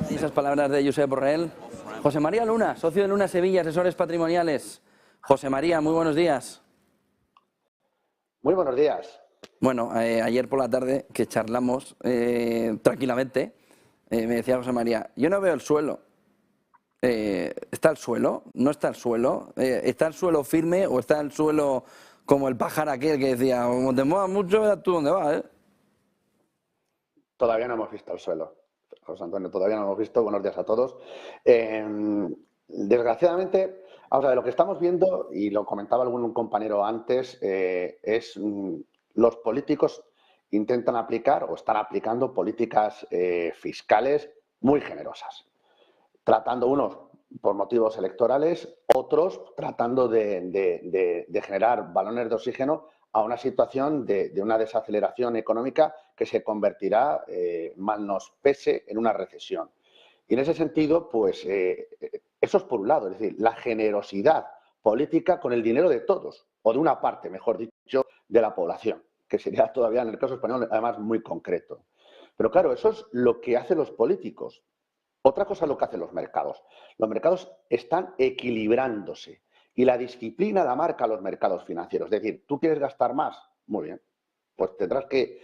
Y esas palabras de Josep Borrell. José María Luna, socio de Luna Sevilla, asesores patrimoniales. José María, muy buenos días. Muy buenos días. Bueno, ayer por la tarde que charlamos tranquilamente, me decía José María, yo no veo el suelo. ¿Está el suelo? ¿No está el suelo? ¿Está el suelo firme o está el suelo como el pájaro aquel que decía, como te muevas mucho, verás tú dónde vas, Todavía no hemos visto el suelo. José Antonio, todavía no lo hemos visto. Buenos días a todos. Desgraciadamente, vamos a ver, lo que estamos viendo, y lo comentaba algún compañero antes, es los políticos intentan aplicar o están aplicando políticas fiscales muy generosas, tratando unos por motivos electorales, otros tratando de generar balones de oxígeno a una situación de una desaceleración económica que se convertirá, mal nos pese, en una recesión. Y en ese sentido, pues eso es por un lado, es decir, la generosidad política con el dinero de todos, o de una parte, mejor dicho, de la población, que sería todavía en el caso español además muy concreto. Pero claro, eso es lo que hacen los políticos. Otra cosa es lo que hacen los mercados. Los mercados están equilibrándose y la disciplina la marca los mercados financieros. Es decir, ¿tú quieres gastar más? Muy bien. Pues tendrás que,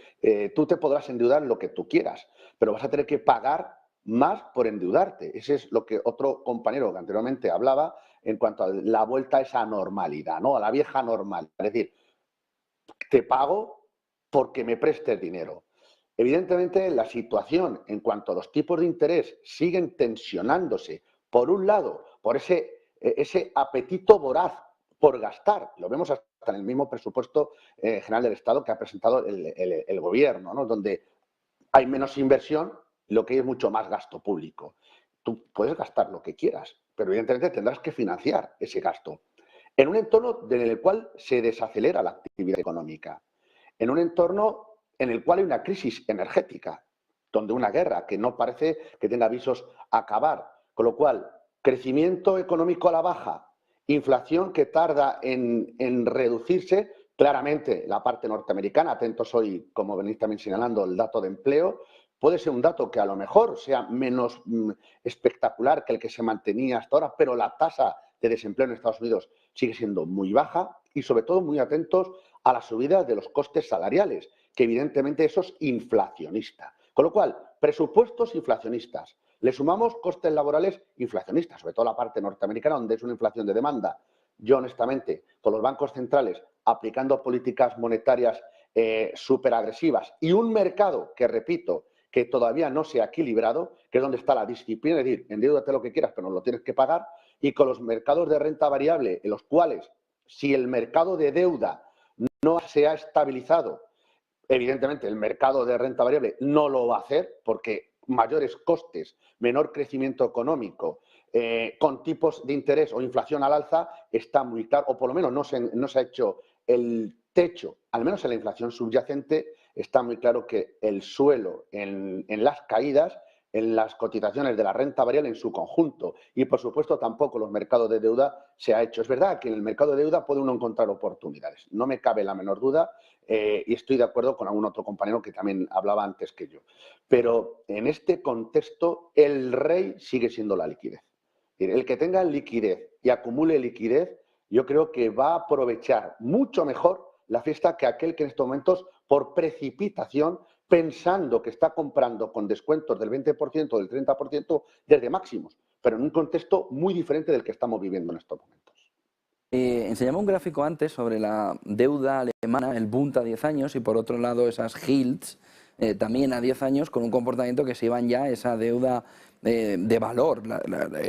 tú te podrás endeudar lo que tú quieras, pero vas a tener que pagar más por endeudarte. Ese es lo que otro compañero que anteriormente hablaba en cuanto a la vuelta a esa normalidad, ¿no? A la vieja normalidad. Es decir, te pago porque me prestes dinero. Evidentemente, la situación en cuanto a los tipos de interés siguen tensionándose, por un lado, por ese apetito voraz por gastar. Lo vemos hasta en el mismo presupuesto general del Estado que ha presentado el Gobierno, ¿no? Donde hay menos inversión, lo que hay es mucho más gasto público. Tú puedes gastar lo que quieras, pero evidentemente tendrás que financiar ese gasto. En un entorno en el cual se desacelera la actividad económica, en un entorno en el cual hay una crisis energética, donde una guerra que no parece que tenga visos a acabar, con lo cual crecimiento económico a la baja, inflación que tarda en reducirse, claramente la parte norteamericana, atentos hoy, como venís también señalando, el dato de empleo, puede ser un dato que a lo mejor sea menos espectacular que el que se mantenía hasta ahora, pero la tasa de desempleo en Estados Unidos sigue siendo muy baja y sobre todo muy atentos a la subida de los costes salariales, que evidentemente eso es inflacionista. Con lo cual, presupuestos inflacionistas. Le sumamos costes laborales inflacionistas, sobre todo la parte norteamericana, donde es una inflación de demanda. Yo, honestamente, con los bancos centrales aplicando políticas monetarias súper agresivas y un mercado que, repito, que todavía no se ha equilibrado, que es donde está la disciplina, es decir, endeúdate lo que quieras, pero no lo tienes que pagar, y con los mercados de renta variable, en los cuales, si el mercado de deuda no se ha estabilizado, evidentemente el mercado de renta variable no lo va a hacer porque mayores costes, menor crecimiento económico, con tipos de interés o inflación al alza, está muy claro, o por lo menos no se ha hecho el techo, al menos en la inflación subyacente, está muy claro que el suelo en las caídas, en las cotizaciones de la renta variable en su conjunto y, por supuesto, tampoco los mercados de deuda se ha hecho. Es verdad que en el mercado de deuda puede uno encontrar oportunidades, no me cabe la menor duda, y estoy de acuerdo con algún otro compañero que también hablaba antes que yo. Pero en este contexto, el rey sigue siendo la liquidez. El que tenga liquidez y acumule liquidez, yo creo que va a aprovechar mucho mejor la fiesta que aquel que en estos momentos, por precipitación, pensando que está comprando con descuentos del 20% o del 30% desde máximos, pero en un contexto muy diferente del que estamos viviendo en estos momentos. Enseñaba un gráfico antes sobre la deuda alemana, el Bund a 10 años, y por otro lado esas Gilts, también a 10 años, con un comportamiento que se iban ya esa deuda de valor,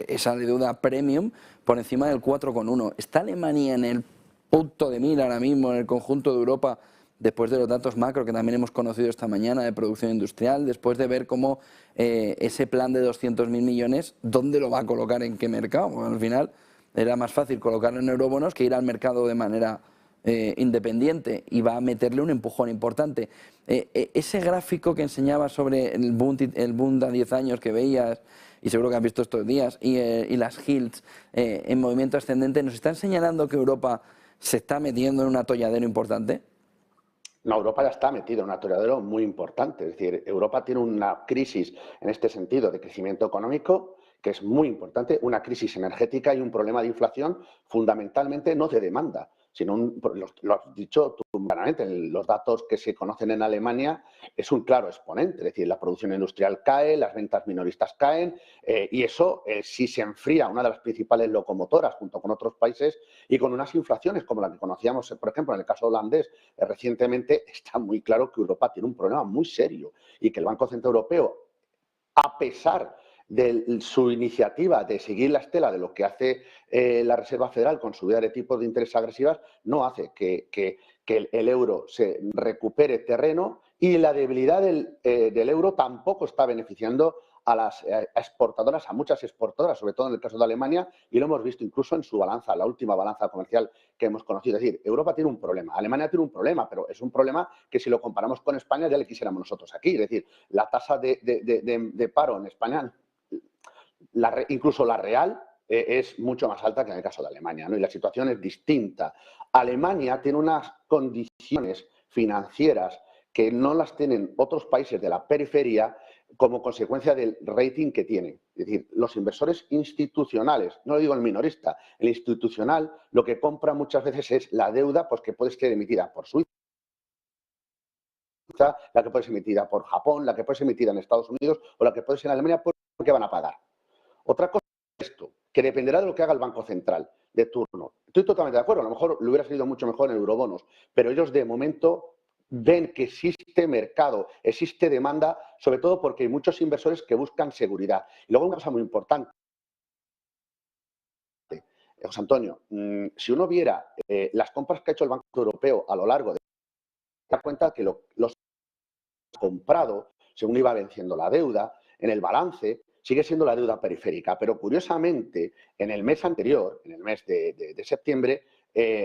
esa deuda premium, por encima del 4,1. ¿Está Alemania en el punto de mira ahora mismo en el conjunto de Europa, después de los datos macro que también hemos conocido esta mañana de producción industrial, después de ver cómo ese plan de 200.000 millones, dónde lo va a colocar, en qué mercado? Bueno, al final era más fácil colocarlo en eurobonos que ir al mercado de manera independiente, y va a meterle un empujón importante. Ese gráfico que enseñaba sobre el Bund a 10 años que veías, y seguro que has visto estos días, y las Gilts en movimiento ascendente, ¿nos están señalando que Europa se está metiendo en un atolladero importante? No, Europa ya está metida en un atolladero muy importante. Es decir, Europa tiene una crisis en este sentido de crecimiento económico que es muy importante, una crisis energética y un problema de inflación fundamentalmente no de demanda, sino, lo has dicho tú claramente, los datos que se conocen en Alemania es un claro exponente. Es decir, la producción industrial cae, las ventas minoristas caen y eso, si se enfría, una de las principales locomotoras junto con otros países y con unas inflaciones como la que conocíamos, por ejemplo, en el caso holandés, recientemente, está muy claro que Europa tiene un problema muy serio y que el Banco Central Europeo, a pesar de su iniciativa de seguir la estela de lo que hace la Reserva Federal con subida de tipos de interés agresivas, no hace que el euro se recupere terreno y la debilidad del euro tampoco está beneficiando a las exportadoras, a muchas exportadoras, sobre todo en el caso de Alemania, y lo hemos visto incluso en su balanza, la última balanza comercial que hemos conocido. Es decir, Europa tiene un problema, Alemania tiene un problema, pero es un problema que si lo comparamos con España ya le quisiéramos nosotros aquí. Es decir, la tasa de paro en España, incluso la real, es mucho más alta que en el caso de Alemania, ¿no? Y la situación es distinta. Alemania tiene unas condiciones financieras que no las tienen otros países de la periferia como consecuencia del rating que tiene. Es decir, los inversores institucionales, no lo digo el minorista, el institucional lo que compra muchas veces es la deuda pues, que puede ser emitida por Suiza, la que puede ser emitida por Japón, la que puede ser emitida en Estados Unidos o la que puede ser en Alemania porque van a pagar. Otra cosa es esto, que dependerá de lo que haga el Banco Central de turno. Estoy totalmente de acuerdo, a lo mejor le hubiera salido mucho mejor en eurobonos, pero ellos de momento ven que existe mercado, existe demanda, sobre todo porque hay muchos inversores que buscan seguridad. Y luego una cosa muy importante, José Antonio, si uno viera las compras que ha hecho el Banco Europeo a lo largo de se da cuenta que los comprado, según iba venciendo la deuda, en el balance sigue siendo la deuda periférica, pero curiosamente en el mes anterior, en el mes de septiembre,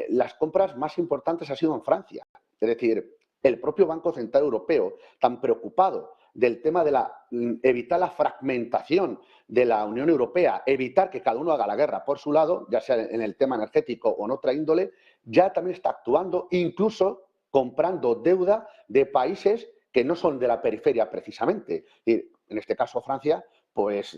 las compras más importantes han sido en Francia. Es decir, el propio Banco Central Europeo, tan preocupado del tema de evitar la fragmentación de la Unión Europea, evitar que cada uno haga la guerra por su lado, ya sea en el tema energético o en otra índole, ya también está actuando, incluso comprando deuda de países que no son de la periferia precisamente. Y en este caso Francia, pues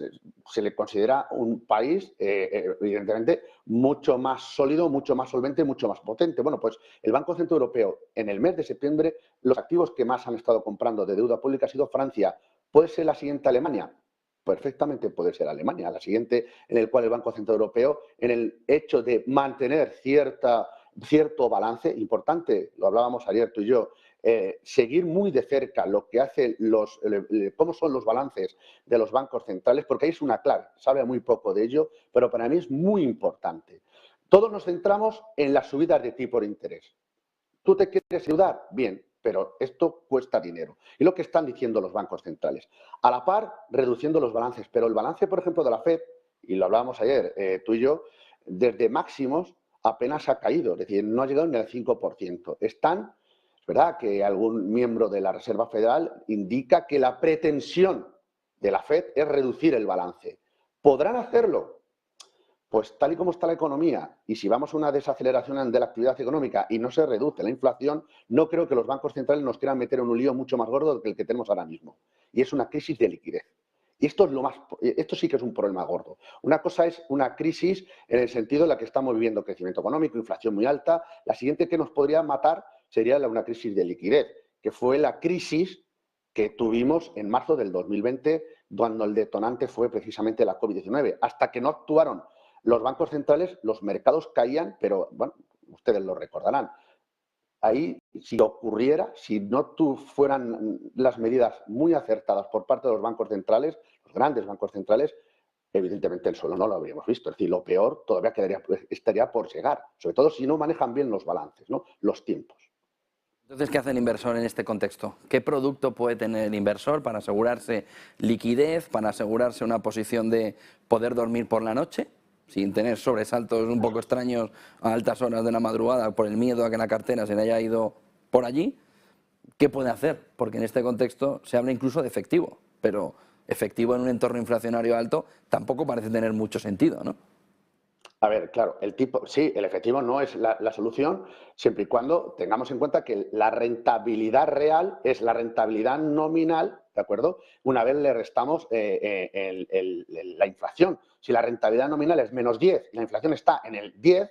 se le considera un país, evidentemente, mucho más sólido, mucho más solvente, mucho más potente. Bueno, pues el Banco Central Europeo, en el mes de septiembre, los activos que más han estado comprando de deuda pública ha sido Francia. ¿Puede ser la siguiente Alemania? Perfectamente puede ser Alemania, la siguiente en el cual el Banco Central Europeo, en el hecho de mantener cierto balance importante, lo hablábamos ayer tú y yo, seguir muy de cerca lo que hacen cómo son los balances de los bancos centrales, porque ahí es una clave, se habla muy poco de ello, pero para mí es muy importante. Todos nos centramos en las subidas de tipo de interés. ¿Tú te quieres ayudar? Bien, pero esto cuesta dinero. Y lo que están diciendo los bancos centrales. A la par, reduciendo los balances. Pero el balance, por ejemplo, de la FED, y lo hablábamos ayer tú y yo, desde máximos apenas ha caído. Es decir, no ha llegado ni al 5%. Es verdad que algún miembro de la Reserva Federal indica que la pretensión de la FED es reducir el balance. ¿Podrán hacerlo? Pues tal y como está la economía y si vamos a una desaceleración de la actividad económica y no se reduce la inflación, no creo que los bancos centrales nos quieran meter en un lío mucho más gordo que el que tenemos ahora mismo. Y es una crisis de liquidez. Y esto sí que es un problema gordo. Una cosa es una crisis en el sentido en la que estamos viviendo crecimiento económico, inflación muy alta. La siguiente que nos podría matar sería una crisis de liquidez, que fue la crisis que tuvimos en marzo del 2020, cuando el detonante fue precisamente la COVID-19. Hasta que no actuaron los bancos centrales, los mercados caían, pero bueno, ustedes lo recordarán. Ahí, si ocurriera, si no fueran las medidas muy acertadas por parte de los bancos centrales, los grandes bancos centrales, evidentemente el suelo no lo habríamos visto. Es decir, lo peor todavía estaría por llegar, sobre todo si no manejan bien los balances, ¿no? Los tiempos. Entonces, ¿qué hace el inversor en este contexto? ¿Qué producto puede tener el inversor para asegurarse liquidez, para asegurarse una posición de poder dormir por la noche, sin tener sobresaltos un poco extraños a altas horas de la madrugada por el miedo a que la cartera se le haya ido por allí? ¿Qué puede hacer? Porque en este contexto se habla incluso de efectivo, pero efectivo en un entorno inflacionario alto tampoco parece tener mucho sentido, ¿no? A ver, claro, el tipo, sí, el efectivo no es la solución, siempre y cuando tengamos en cuenta que la rentabilidad real es la rentabilidad nominal, ¿de acuerdo? Una vez le restamos la inflación. Si la rentabilidad nominal es -10 y la inflación está en el 10,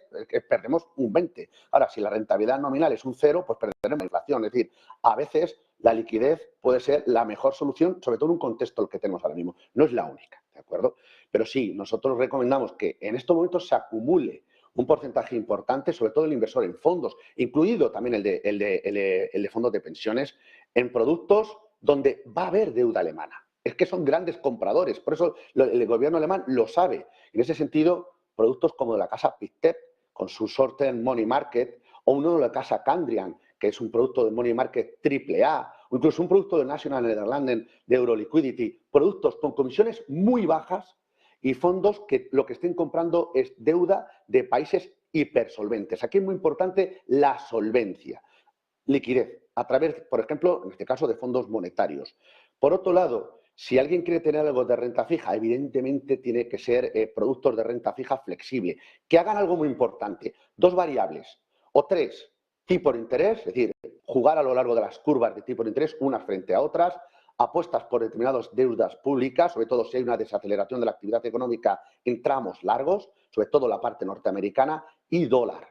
perdemos un 20. Ahora, si la rentabilidad nominal es un 0, pues perderemos la inflación. Es decir, a veces la liquidez puede ser la mejor solución, sobre todo en un contexto el que tenemos ahora mismo. No es la única, ¿de acuerdo? Pero sí, nosotros recomendamos que en estos momentos se acumule un porcentaje importante, sobre todo el inversor en fondos, incluido también el de fondos de pensiones, en productos donde va a haber deuda alemana. Es que son grandes compradores, por eso el gobierno alemán lo sabe. En ese sentido, productos como de la casa Pictet, con su short-term money market, o uno de la casa Candrian, que es un producto de money market AAA, o incluso un producto de National Netherlands de Euroliquidity, productos con comisiones muy bajas y fondos que lo que estén comprando es deuda de países hipersolventes. Aquí es muy importante la solvencia, liquidez, a través, por ejemplo, en este caso, de fondos monetarios. Por otro lado, si alguien quiere tener algo de renta fija, evidentemente tiene que ser productos de renta fija flexible, que hagan algo muy importante, dos variables o tres, tipo de interés, es decir, jugar a lo largo de las curvas de tipo de interés unas frente a otras, apuestas por determinadas deudas públicas, sobre todo si hay una desaceleración de la actividad económica en tramos largos, sobre todo la parte norteamericana, y dólar.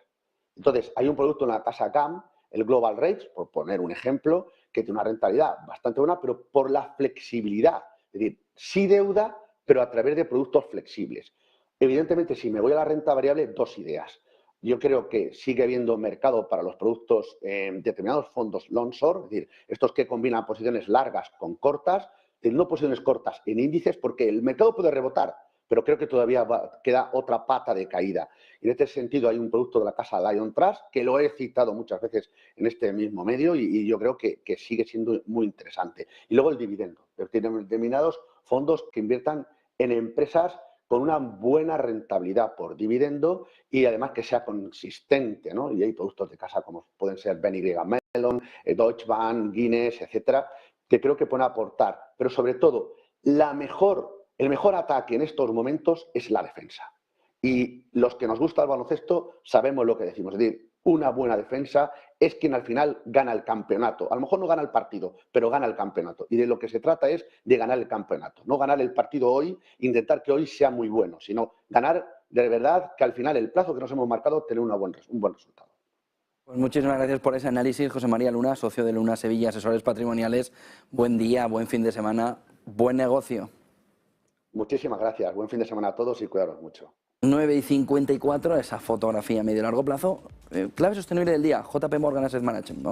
Entonces, hay un producto en la tasa GAM, el Global Rates, por poner un ejemplo, que tiene una rentabilidad bastante buena, pero por la flexibilidad. Es decir, sí deuda, pero a través de productos flexibles. Evidentemente, si me voy a la renta variable, dos ideas. Yo creo que sigue habiendo mercado para los productos determinados fondos long short, es decir, estos que combinan posiciones largas con cortas, no posiciones cortas en índices, porque el mercado puede rebotar, pero creo que todavía queda otra pata de caída. Y en este sentido hay un producto de la casa Lion Trust, que lo he citado muchas veces en este mismo medio y yo creo que sigue siendo muy interesante. Y luego el dividendo. Tienen determinados fondos que inviertan en empresas con una buena rentabilidad por dividendo y además que sea consistente, ¿no? Y hay productos de casa como pueden ser Ben Y Mellon, Deutsche Bank, Guinness, etcétera, que creo que pueden aportar. Pero sobre todo, el mejor ataque en estos momentos es la defensa. Y los que nos gusta el baloncesto sabemos lo que decimos. Es decir, una buena defensa es quien al final gana el campeonato. A lo mejor no gana el partido, pero gana el campeonato. Y de lo que se trata es de ganar el campeonato. No ganar el partido hoy, intentar que hoy sea muy bueno, sino ganar de verdad que al final el plazo que nos hemos marcado tener un buen resultado. Pues muchísimas gracias por ese análisis, José María Luna, socio de Luna Sevilla, asesores patrimoniales. Buen día, buen fin de semana, buen negocio. Muchísimas gracias. Buen fin de semana a todos y cuidaros mucho. 9:54, esa fotografía a medio y largo plazo. Clave sostenible del día, JP Morgan Asset Management, ¿no?